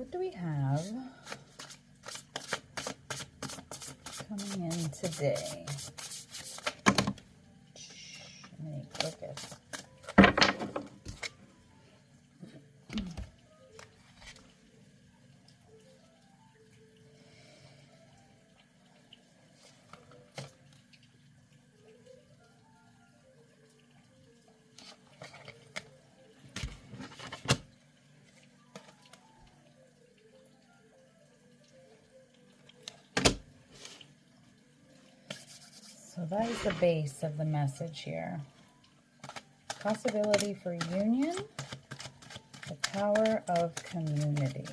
What do we have coming in today? Let me focus. So that is the base of the message here. Possibility for union, the power of community.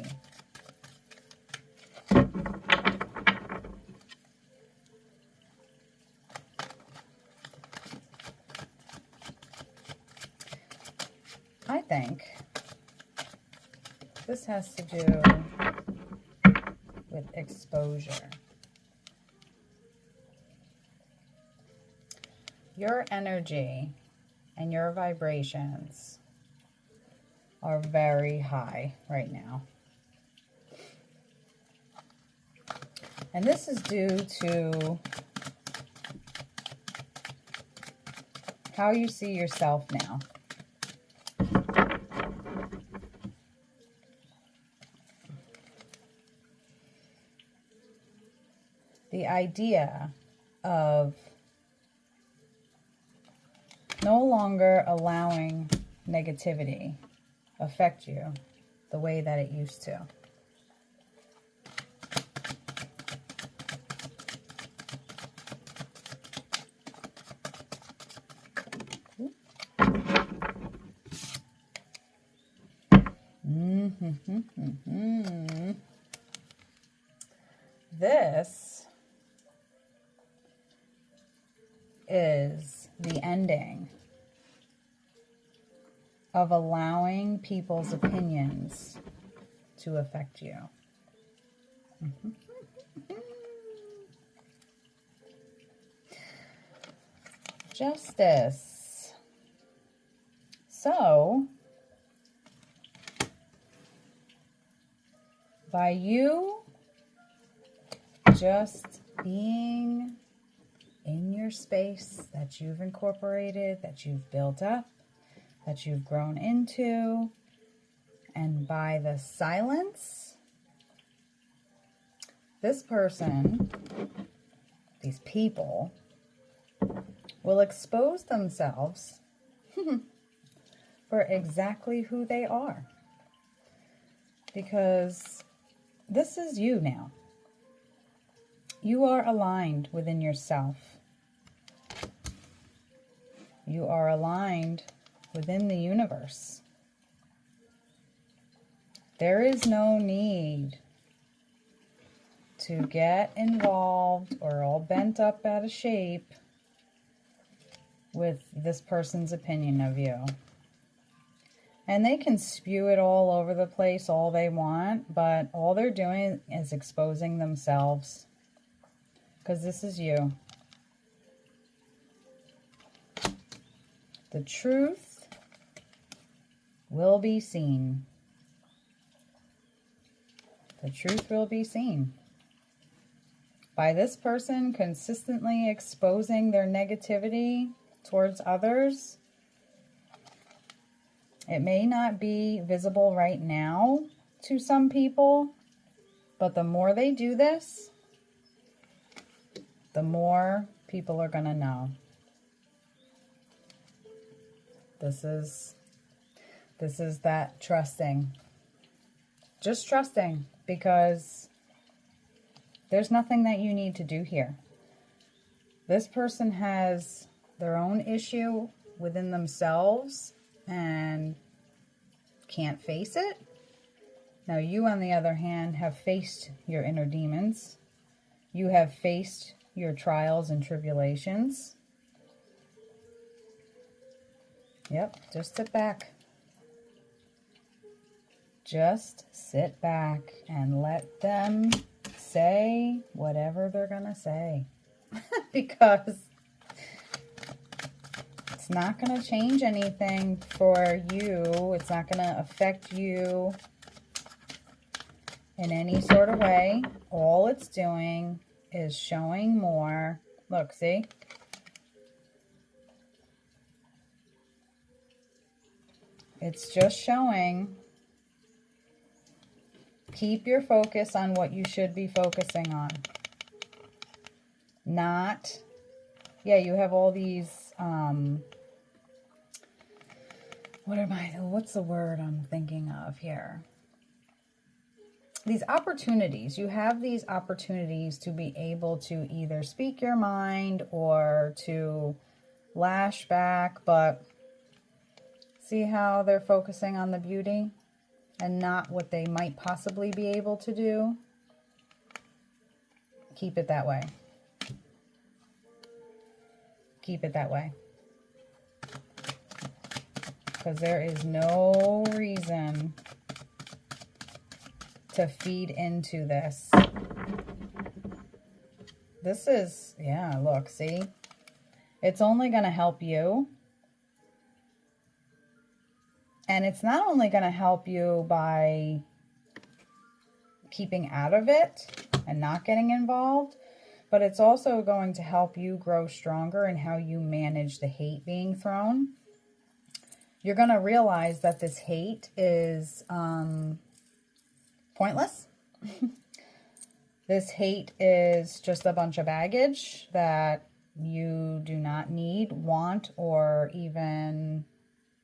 I think this has to do with exposure. Your energy and your vibrations are very high right now. And this is due to how you see yourself now. The idea of no longer allowing negativity affect you the way that it used to. This is the ending of allowing people's opinions to affect you. Justice. So, by you just being in your space that you've incorporated, that you've built up, that you've grown into, and by the silence, this person, these people, will expose themselves for exactly who they are. Because this is you now. You are aligned within yourself. You are aligned within the universe. There is no need to get involved or all bent up out of shape with this person's opinion of you. And they can spew it all over the place all they want, but all they're doing is exposing themselves. Because this is you. The truth will be seen. The truth will be seen. By this person consistently exposing their negativity towards others, it may not be visible right now to some people, but the more they do this, the more people are going to know. This is that trusting. Just trusting, because there's nothing that you need to do here. This person has their own issue within themselves and can't face it. Now you, on the other hand, have faced your inner demons. You have faced your trials and tribulations. Yep, just sit back. Just sit back and let them say whatever they're going to say. Because it's not going to change anything for you. It's not going to affect you. in any sort of way. All it's doing is showing more. Look, see? It's just showing. Keep your focus on what you should be focusing on. Not, yeah, you have all these, what's the word I'm thinking of here? These opportunities. You have these opportunities to be able to either speak your mind or to lash back, but see how they're focusing on the beauty and not what they might possibly be able to do? Keep it that way. Keep it that way. Because there is no reason to feed into this. This is, yeah, look, see? It's only going to help you. And it's not only going to help you by keeping out of it and not getting involved, but it's also going to help you grow stronger in how you manage the hate being thrown. You're going to realize that this hate is pointless. This hate is just a bunch of baggage that you do not need, want, or even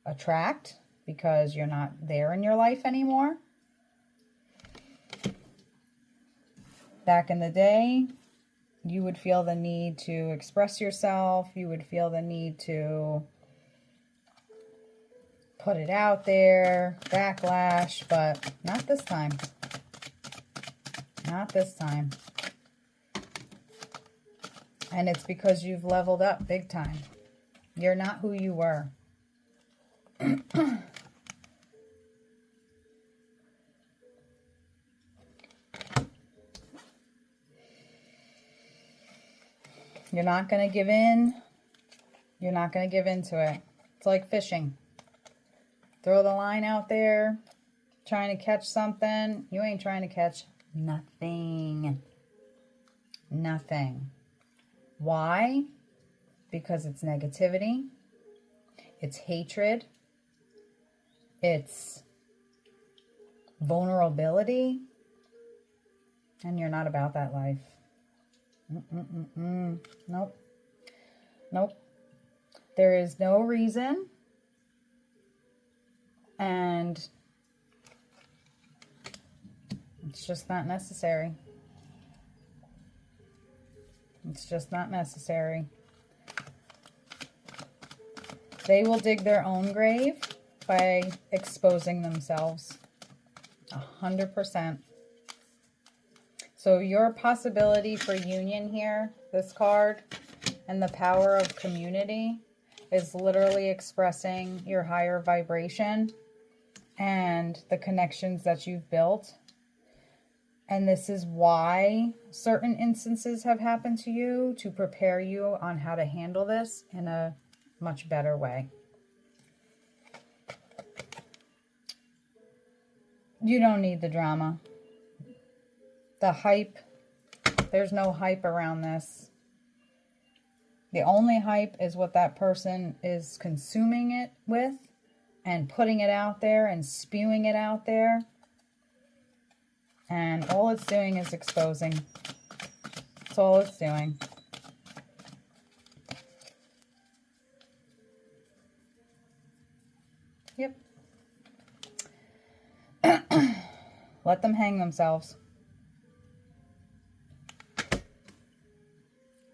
attract because you're not there in your life anymore. Back in the day, you would feel the need to express yourself. You would feel the need to put it out there, backlash, but not this time. Not this time. And it's because you've leveled up big time. You're not who you were. You're not going to give in. You're not going to give into it. It's like fishing. Throw the line out there, trying to catch something. You ain't trying to catch nothing. Nothing. Why? Because it's negativity. It's hatred. It's vulnerability. And you're not about that life. Nope. Nope. There is no reason. And it's just not necessary. It's just not necessary. They will dig their own grave by exposing themselves. 100%. So your possibility for union here, this card, and the power of community is literally expressing your higher vibration and the connections that you've built. And this is why certain instances have happened to you, to prepare you on how to handle this in a much better way. You don't need the drama. The hype, there's no hype around this. The only hype is what that person is consuming it with and putting it out there and spewing it out there. And all it's doing is exposing. That's all it's doing. Yep. Let them hang themselves.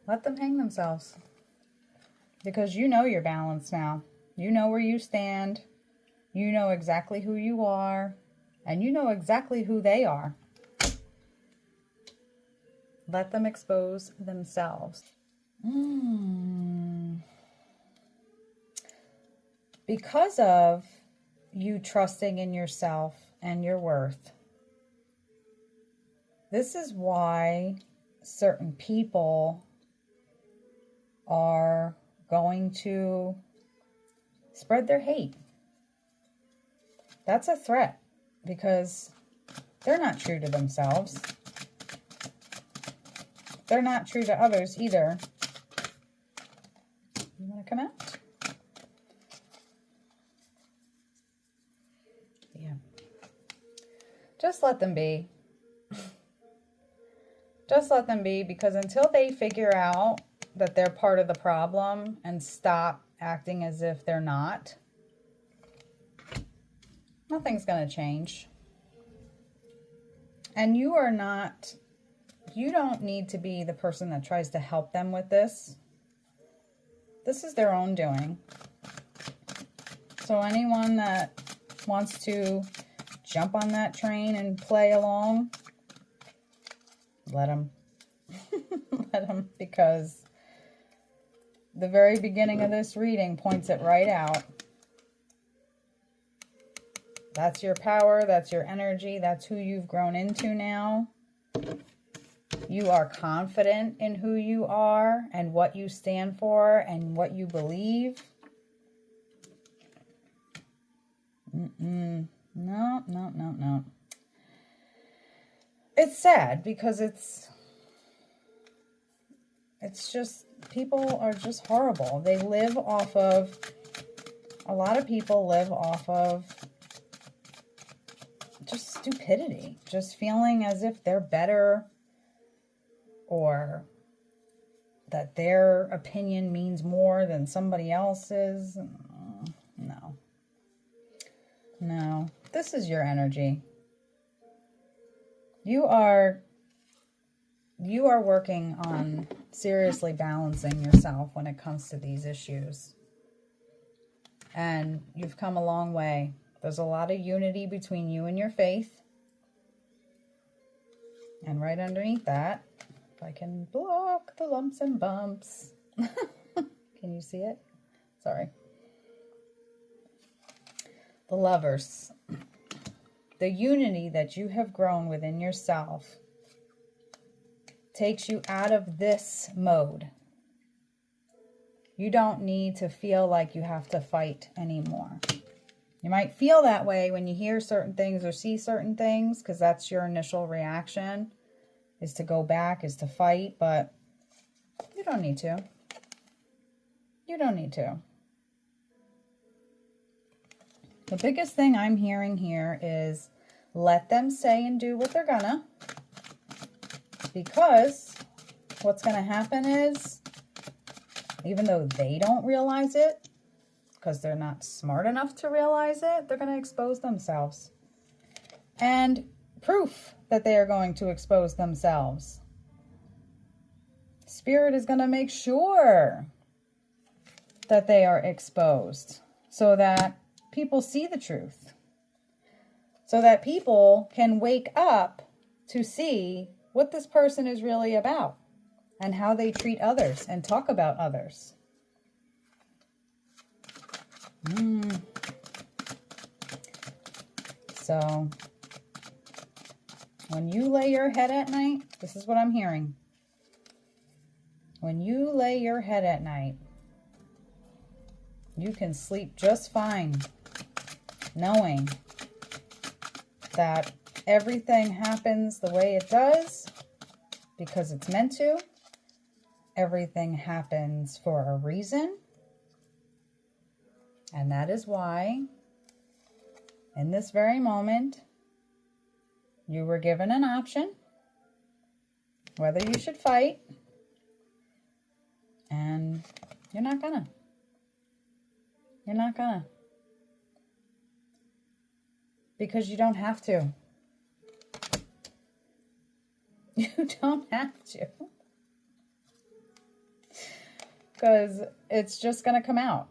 Let them hang themselves. Because you know you're balanced now. You know where you stand. You know exactly who you are. And you know exactly who they are. Let them expose themselves. Because of you trusting in yourself and your worth. This is why certain people are going to spread their hate. That's a threat, because They're not true to themselves. They're not true to others either. You want to come out? Yeah. Just let them be. Just let them be, because until they figure out that they're part of the problem and stop acting as if they're not, nothing's going to change. And you are not, you don't need to be the person that tries to help them with this. This is their own doing. So anyone that wants to jump on that train and play along, let them. Let them, because the very beginning of this reading points it right out. That's your power, that's your energy, that's who you've grown into now. You are confident in who you are and what you stand for and what you believe. No. It's sad because it's just, people are just horrible. They live off of, a lot of people live off of just stupidity, just feeling as if they're better, or that their opinion means more than somebody else's. No, this is your energy. You are working on seriously balancing yourself when it comes to these issues. And you've come a long way. There's a lot of unity between you and your faith. And right underneath that, if I can block the lumps and bumps. Can you see it? Sorry. The Lovers. The unity that you have grown within yourself takes you out of this mode. You don't need to feel like you have to fight anymore. You might feel that way when you hear certain things or see certain things, because that's your initial reaction, is to go back, is to fight, but you don't need to. You don't need to. The biggest thing I'm hearing here is let them say and do what they're gonna, because what's gonna happen is, even though they don't realize it, because they're not smart enough to realize it, they're going to expose themselves. And proof that they are going to expose themselves. Spirit is going to make sure that they are exposed so that people see the truth. So that people can wake up to see what this person is really about and how they treat others and talk about others. So, when you lay your head at night, this is what I'm hearing. When you lay your head at night, you can sleep just fine, knowing that everything happens the way it does because it's meant to. Everything happens for a reason. And that is why, in this very moment, you were given an option, whether you should fight, and you're not gonna. You're not gonna. Because you don't have to. You don't have to. Because it's just gonna come out.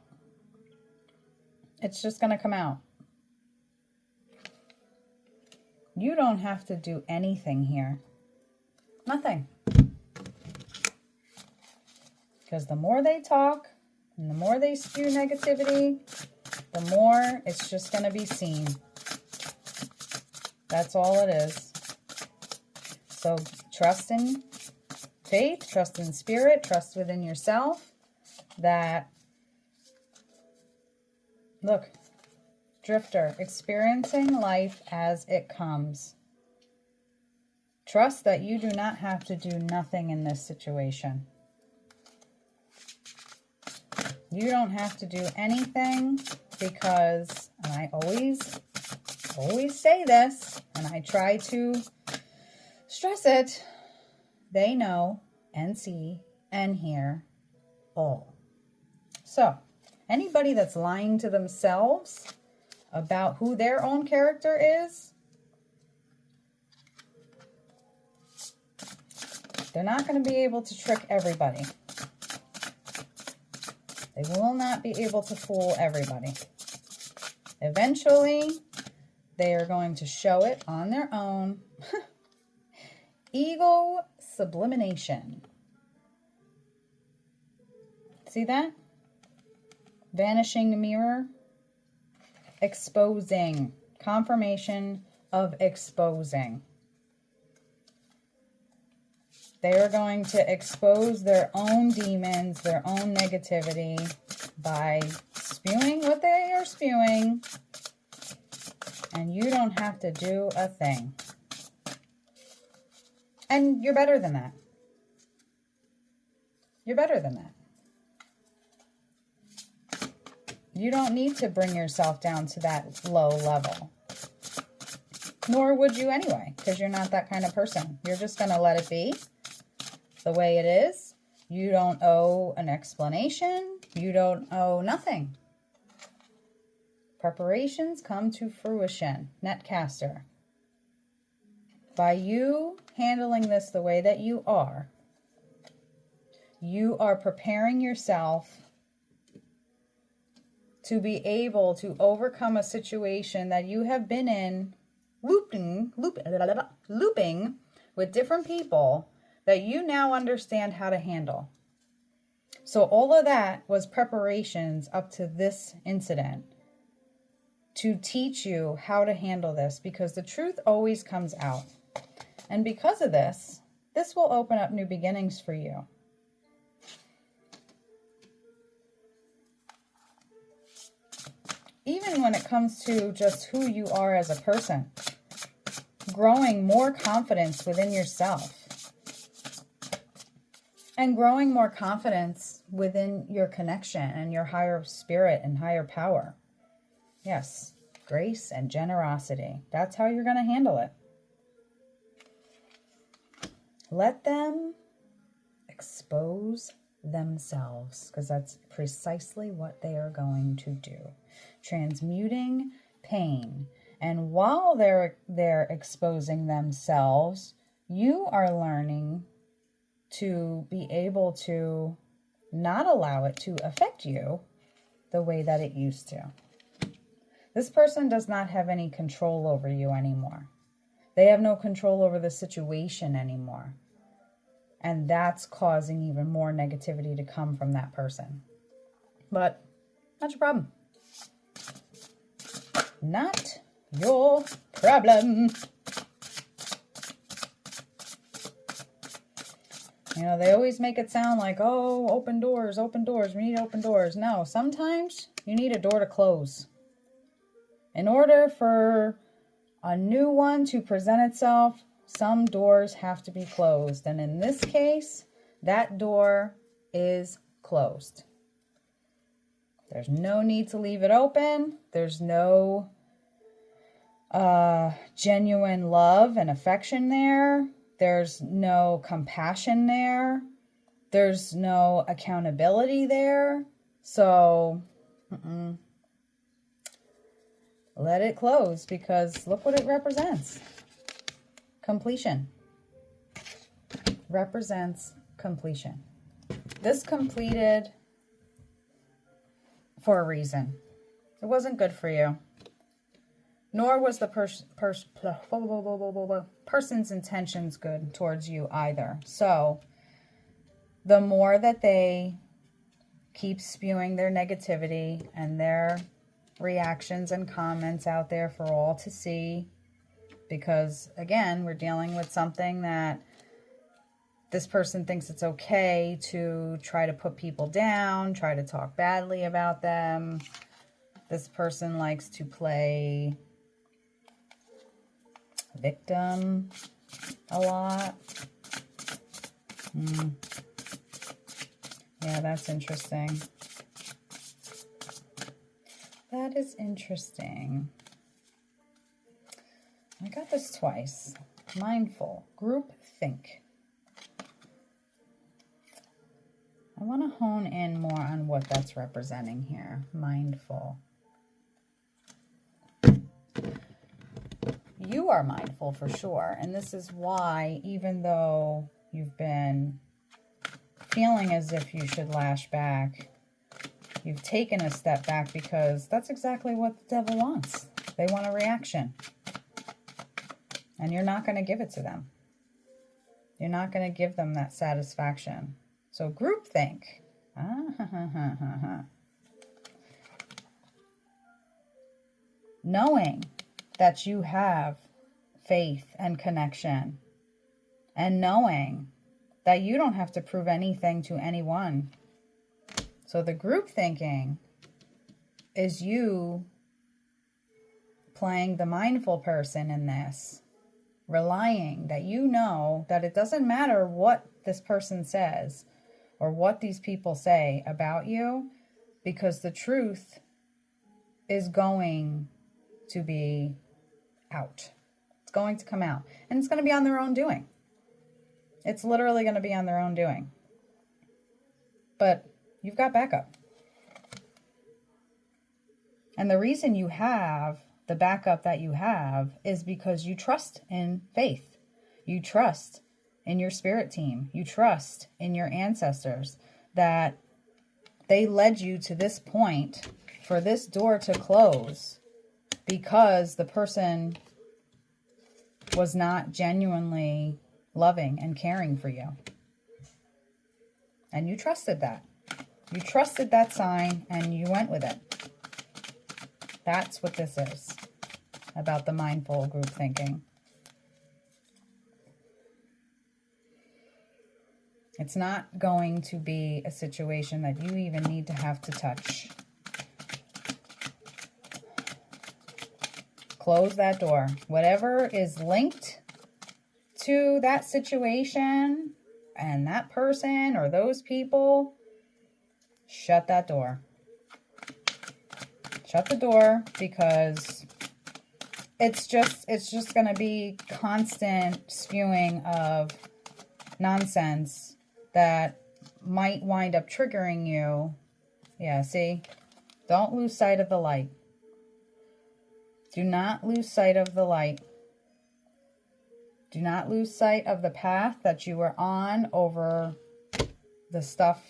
It's just going to come out. You don't have to do anything here. Nothing. Because the more they talk and the more they spew negativity, the more it's just going to be seen. That's all it is. So trust in faith, trust in spirit, trust within yourself that, look, drifter, experiencing life as it comes. Trust that you do not have to do nothing in this situation. You don't have to do anything because, and I always say this, and I try to stress it, they know and see and hear all. So, anybody that's lying to themselves about who their own character is, they're not going to be able to trick everybody. They will not be able to fool everybody. Eventually, they are going to show it on their own. Ego sublimination. See that? Vanishing mirror. Exposing. Confirmation of exposing. They are going to expose their own demons, their own negativity by spewing what they are spewing. And you don't have to do a thing. And you're better than that. You're better than that. You don't need to bring yourself down to that low level. Nor would you anyway, because you're not that kind of person. You're just going to let it be the way it is. You don't owe an explanation. You don't owe nothing. Preparations come to fruition. Netcaster. By you handling this the way that you are preparing yourself to be able to overcome a situation that you have been in, looping with different people that you now understand how to handle. So all of that was preparations up to this incident to teach you how to handle this, because the truth always comes out. And because of this, this will open up new beginnings for you. Even when it comes to just who you are as a person, growing more confidence within yourself and growing more confidence within your connection and your higher spirit and higher power. Yes, grace and generosity. That's how you're going to handle it. Let them expose themselves, because that's precisely what they are going to do. Transmuting pain. And while they're exposing themselves, you are learning to be able to not allow it to affect you the way that it used to. This person does not have any control over you anymore. They have no control over the situation anymore. And that's causing even more negativity to come from that person. But not your problem. Not your problem. You know, they always make it sound like, oh, open doors, we need open doors. No, sometimes you need a door to close. In order for a new one to present itself, some doors have to be closed. And in this case, that door is closed. There's no need to leave it open. There's no genuine love and affection there. There's no compassion there. There's no accountability there. So, let it close, because look what it represents. Completion. Represents completion. This completed for a reason. It wasn't good for you. Nor was the person's intentions good towards you either. So, the more that they keep spewing their negativity and their reactions and comments out there for all to see, because, again, we're dealing with something that this person thinks it's okay to try to put people down, try to talk badly about them. This person likes to play victim. a lot. Yeah, that's interesting. That is interesting. I got this twice. Mindful. Group think. I want to hone in more on what that's representing here. Mindful. You are mindful for sure. And this is why, even though you've been feeling as if you should lash back, you've taken a step back, because that's exactly what the devil wants. They want a reaction. And you're not going to give it to them. You're not going to give them that satisfaction. So groupthink. Knowing that you have faith and connection, and knowing that you don't have to prove anything to anyone. So the group thinking is you playing the mindful person in this, relying that you know that it doesn't matter what this person says or what these people say about you, because the truth is going to be out. It's going to come out, and it's going to be on their own doing. It's literally going to be on their own doing. But you've got backup. And the reason you have the backup that you have is because you trust in faith. You trust in your spirit team. You trust in your ancestors that they led you to this point for this door to close, because the person was not genuinely loving and caring for you. And you trusted that. You trusted that sign and you went with it. That's what this is about the mindful group thinking. It's not going to be a situation that you even need to have to touch. Close that door. Whatever is linked to that situation and that person or those people, shut that door. Shut the door, because it's just going to be constant spewing of nonsense that might wind up triggering you. Yeah, see? Don't lose sight of the light. Do not lose sight of the light. Do not lose sight of the path that you were on over the stuff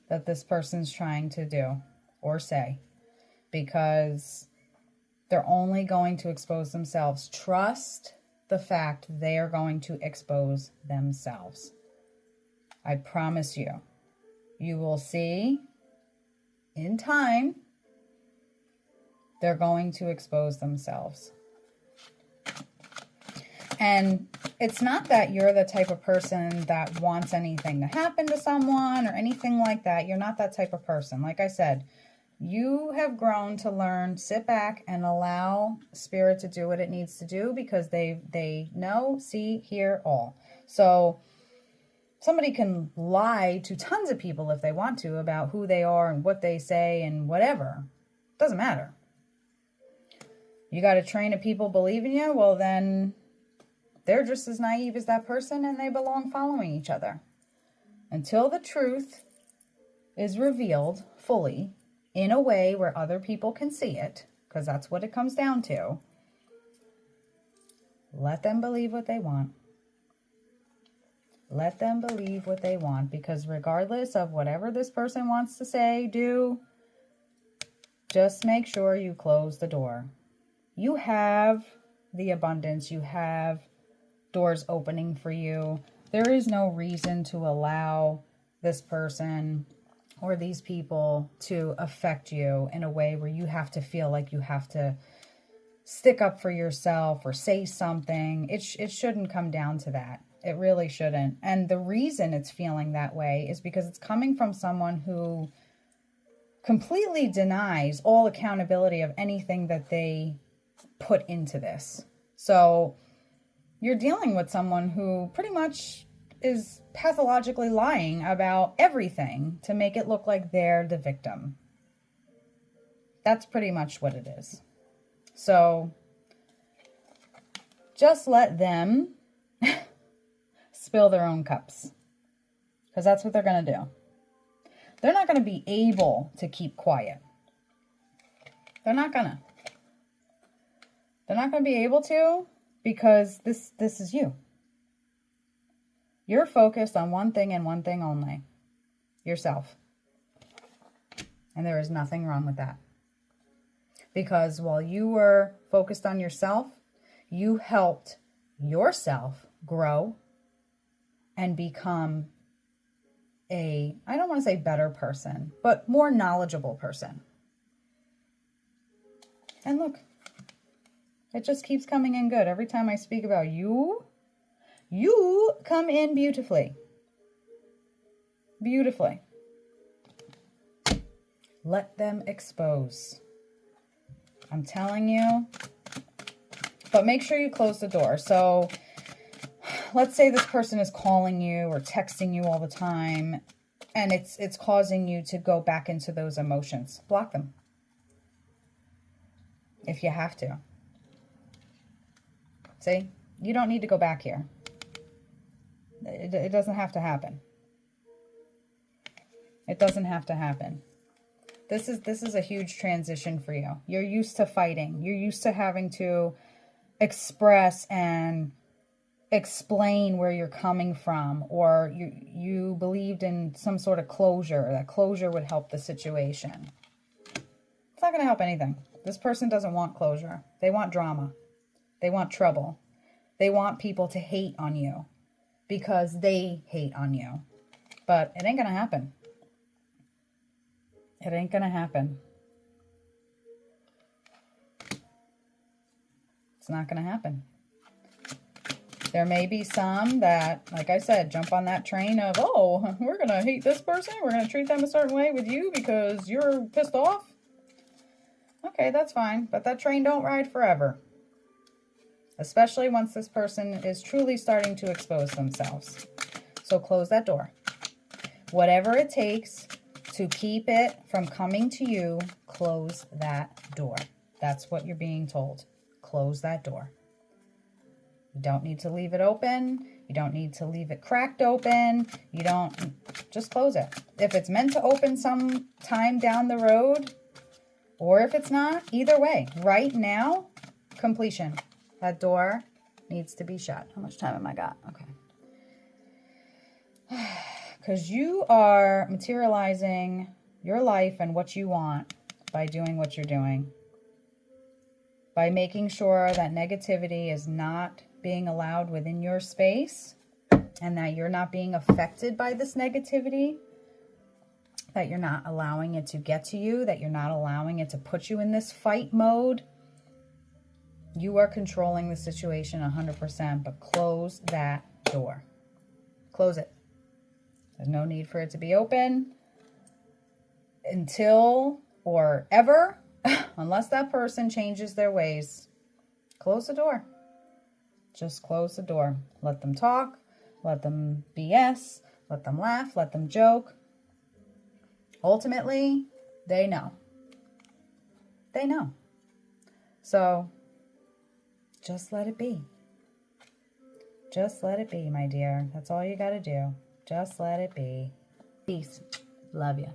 that this person's trying to do or say, because they're only going to expose themselves. Trust the fact they are going to expose themselves. I promise you. You will see in time they're going to expose themselves. And it's not that you're the type of person that wants anything to happen to someone or anything like that. You're not that type of person. Like I said, you have grown to learn, sit back and allow spirit to do what it needs to do, because they know, see, hear all. So somebody can lie to tons of people if they want to about who they are and what they say and whatever. Doesn't matter. You got a train of people believing you, well then they're just as naive as that person, and they belong following each other. Until the truth is revealed fully in a way where other people can see it, because that's what it comes down to, let them believe what they want. Let them believe what they want, because regardless of whatever this person wants to say, do, just make sure you close the door. You have the abundance. You have doors opening for you. There is no reason to allow this person or these people to affect you in a way where you have to feel like you have to stick up for yourself or say something. It shouldn't come down to that. It really shouldn't. And the reason it's feeling that way is because it's coming from someone who completely denies all accountability of anything that they put into this. So you're dealing with someone who pretty much is pathologically lying about everything to make it look like they're the victim. That's pretty much what it is. So just let them spill their own cups, because that's what they're going to do. They're not going to be able to keep quiet. They're not going to. They're not going to be able to, because this is you. You're focused on one thing and one thing only. Yourself. And there is nothing wrong with that. Because while you were focused on yourself, you helped yourself grow and become a, I don't want to say better person, but more knowledgeable person. And look, it just keeps coming in good. Every time I speak about you, you come in beautifully. Beautifully. Let them expose. I'm telling you. But make sure you close the door. So let's say this person is calling you or texting you all the time, and it's causing you to go back into those emotions. Block them. If you have to. See? You don't need to go back here. It doesn't have to happen. It doesn't have to happen. This is a huge transition for you. You're used to fighting. You're used to having to express and explain where you're coming from, or you believed in some sort of closure. That closure would help the situation. It's not going to help anything. This person doesn't want closure. They want drama. They want trouble. They want people to hate on you because they hate on you. But it ain't going to happen. It ain't going to happen. It's not going to happen. There may be some that, like I said, jump on that train of, oh, we're going to hate this person. We're going to treat them a certain way with you because you're pissed off. Okay, that's fine. But that train don't ride forever. Especially once this person is truly starting to expose themselves. So close that door. Whatever it takes to keep it from coming to you, close that door. That's what you're being told. Close that door. You don't need to leave it open. You don't need to leave it cracked open. You don't, just close it. If it's meant to open some time down the road, or if it's not, either way, right now, completion. That door needs to be shut. How much time have I got? Okay. Because you are materializing your life and what you want by doing what you're doing. By making sure that negativity is not being allowed within your space, and that you're not being affected by this negativity, that you're not allowing it to get to you, that you're not allowing it to put you in this fight mode. You are controlling the situation 100%, but close that door. Close it. There's no need for it to be open until or ever, unless that person changes their ways. Close the door. Just close the door. Let them talk. Let them BS. Let them laugh. Let them joke. Ultimately, they know. They know. So, just let it be. Just let it be, my dear. That's all you got to do. Just let it be. Peace. Love you.